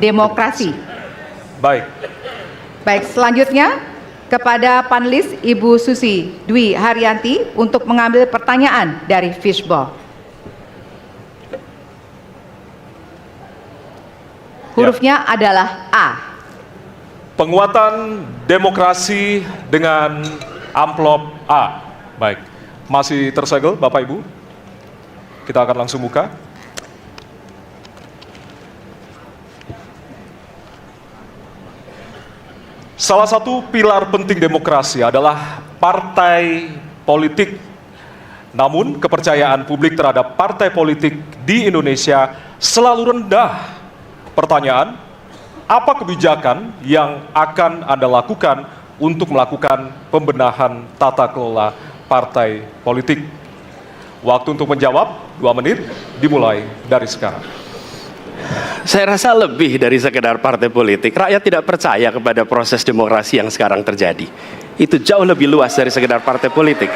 demokrasi. Baik. Baik, selanjutnya kepada panelis Ibu Susi Dwi Haryanti untuk mengambil pertanyaan dari Fishball. Hurufnya adalah A. Penguatan demokrasi dengan amplop A. Baik. Masih tersegel Bapak Ibu? Kita akan langsung buka. Salah satu pilar penting demokrasi adalah partai politik. Namun kepercayaan publik terhadap partai politik di Indonesia selalu rendah. Pertanyaan, apa kebijakan yang akan Anda lakukan untuk melakukan pembenahan tata kelola partai politik? Waktu untuk menjawab 2 menit dimulai dari sekarang. Saya rasa lebih dari sekedar partai politik. Rakyat tidak percaya kepada proses demokrasi yang sekarang terjadi. Itu jauh lebih luas dari sekedar partai politik.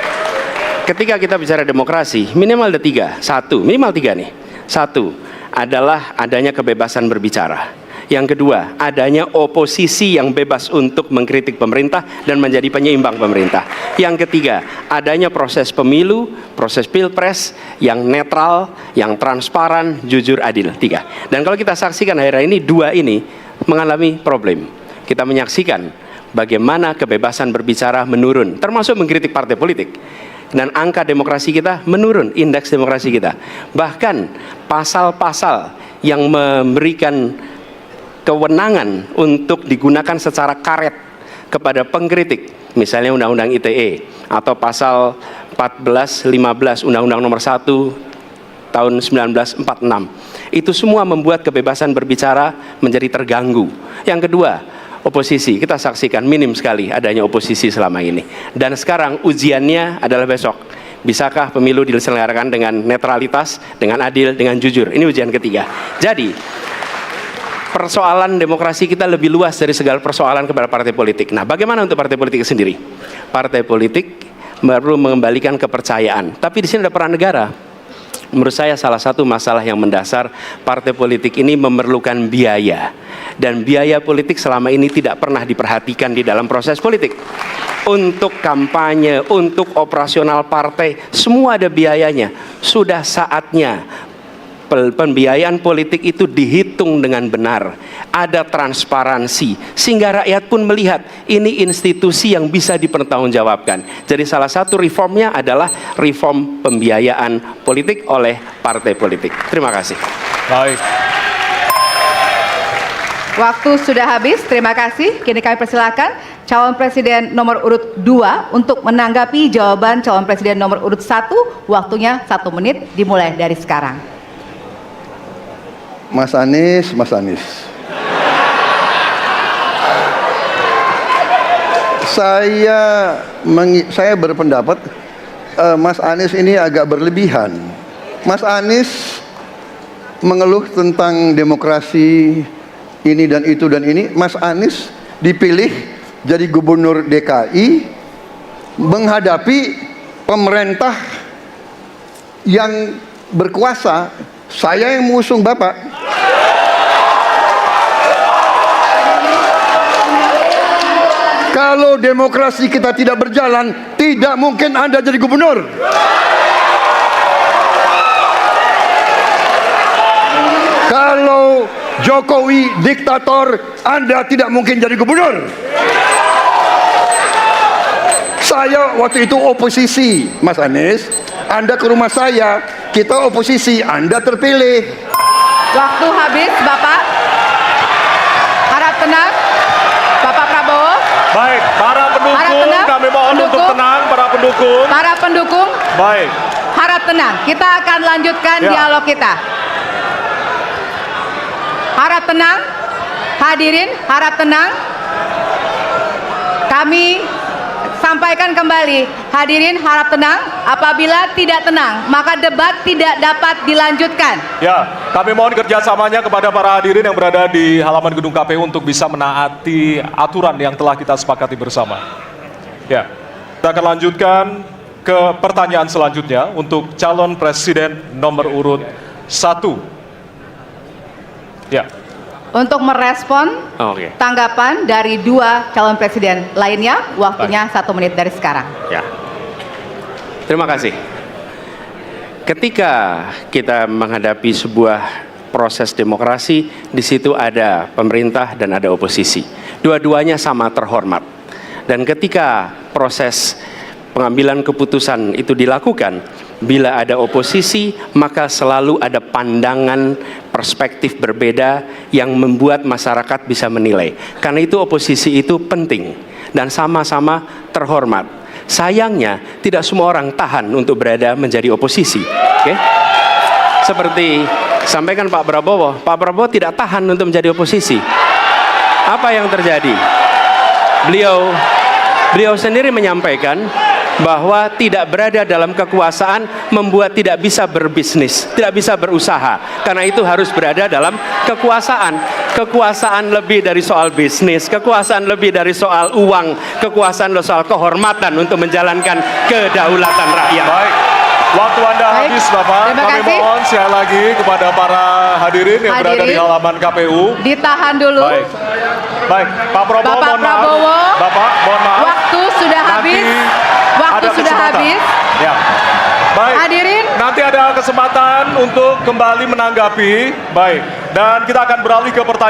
Ketika kita bicara demokrasi, minimal ada 3. Minimal 3 nih. 1 adalah adanya kebebasan berbicara. Yang kedua, adanya oposisi yang bebas untuk mengkritik pemerintah dan menjadi penyeimbang pemerintah. Yang ketiga, adanya proses pemilu, proses pilpres yang netral, yang transparan, jujur, adil. 3. Dan kalau kita saksikan akhir-akhir ini, 2 ini mengalami problem. Kita menyaksikan bagaimana kebebasan berbicara menurun, termasuk mengkritik partai politik. Dan angka demokrasi kita menurun, indeks demokrasi kita. Bahkan pasal-pasal yang memberikan kewenangan untuk digunakan secara karet kepada pengkritik, misalnya Undang-Undang ITE atau pasal 14, 15 Undang-Undang Nomor 1 tahun 1946, itu semua membuat kebebasan berbicara menjadi terganggu. Yang kedua, oposisi, kita saksikan minim sekali adanya oposisi selama ini. Dan sekarang ujiannya adalah besok. Bisakah pemilu diselenggarakan dengan netralitas, dengan adil, dengan jujur? Ini ujian ketiga. Jadi persoalan demokrasi kita lebih luas dari segala persoalan kepada partai politik. Nah, bagaimana untuk partai politik sendiri? Partai politik perlu mengembalikan kepercayaan. Tapi di sini ada peran negara. Menurut saya salah satu masalah yang mendasar, partai politik ini memerlukan biaya. Dan biaya politik selama ini tidak pernah diperhatikan di dalam proses politik. Untuk kampanye, untuk operasional partai, semua ada biayanya. Sudah saatnya pembiayaan politik itu dihitung dengan benar, ada transparansi, sehingga rakyat pun melihat ini institusi yang bisa dipertanggungjawabkan. Jadi salah satu reformnya adalah reform pembiayaan politik oleh partai politik. Terima kasih. Baik. Waktu sudah habis, terima kasih. Kini kami persilakan calon presiden nomor urut 2 untuk menanggapi jawaban calon presiden nomor urut 1. Waktunya 1 menit dimulai dari sekarang. Mas Anies. Saya berpendapat Mas Anies ini agak berlebihan. Mas Anies mengeluh tentang demokrasi ini dan itu dan ini. Mas Anies dipilih jadi gubernur DKI menghadapi pemerintah yang berkuasa. Saya yang mengusung Bapak. Kalau demokrasi kita tidak berjalan, tidak mungkin Anda jadi gubernur. Kalau Jokowi diktator, Anda tidak mungkin jadi gubernur. Saya waktu itu oposisi, Mas Anies. Anda ke rumah saya, kita oposisi, Anda terpilih. Waktu habis, Bapak. Harap tenang, Bapak Prabowo. Baik, para pendukung, kami mohon untuk tenang, para pendukung. Para pendukung, baik. Harap tenang, kita akan lanjutkan dialog kita. Harap tenang, hadirin, harap tenang. Kami sampaikan kembali, hadirin harap tenang. Apabila tidak tenang, maka debat tidak dapat dilanjutkan. Ya, kami mohon kerjasamanya kepada para hadirin yang berada di halaman gedung KPU untuk bisa menaati aturan yang telah kita sepakati bersama. Ya, kita akan lanjutkan ke pertanyaan selanjutnya untuk calon presiden nomor urut 1. Ya. untuk merespon Oke. tanggapan dari dua calon presiden lainnya. Waktunya 1 menit dari sekarang. Ya. Terima kasih. Ketika kita menghadapi sebuah proses demokrasi, di situ ada pemerintah dan ada oposisi. Dua-duanya sama terhormat. Dan ketika proses pengambilan keputusan itu dilakukan, bila ada oposisi, maka selalu ada pandangan perspektif berbeda yang membuat masyarakat bisa menilai. Karena itu oposisi itu penting dan sama-sama terhormat. Sayangnya tidak semua orang tahan untuk berada menjadi oposisi. Oke? Seperti sampaikan Pak Prabowo tidak tahan untuk menjadi oposisi. Apa yang terjadi? Beliau sendiri menyampaikan bahwa tidak berada dalam kekuasaan membuat tidak bisa berbisnis, tidak bisa berusaha. Karena itu harus berada dalam kekuasaan. Kekuasaan lebih dari soal bisnis, kekuasaan lebih dari soal uang, kekuasaan soal kehormatan untuk menjalankan kedaulatan rakyat. Baik, waktu Anda Baik, habis Bapak. terima Kami kasih. mohon sekali lagi kepada para hadirin yang berada di Hadirin. halaman KPU. Ditahan dulu. Baik, Pak Prabowo, Bapak mohon maaf. Prabowo, Bapak, mohon maaf. Waktu sudah habis. Waktu Ada sudah kesempatan. habis. Ya. Baik. Hadirin. Nanti ada kesempatan untuk kembali menanggapi. Baik. Dan kita akan beralih ke pertanyaan.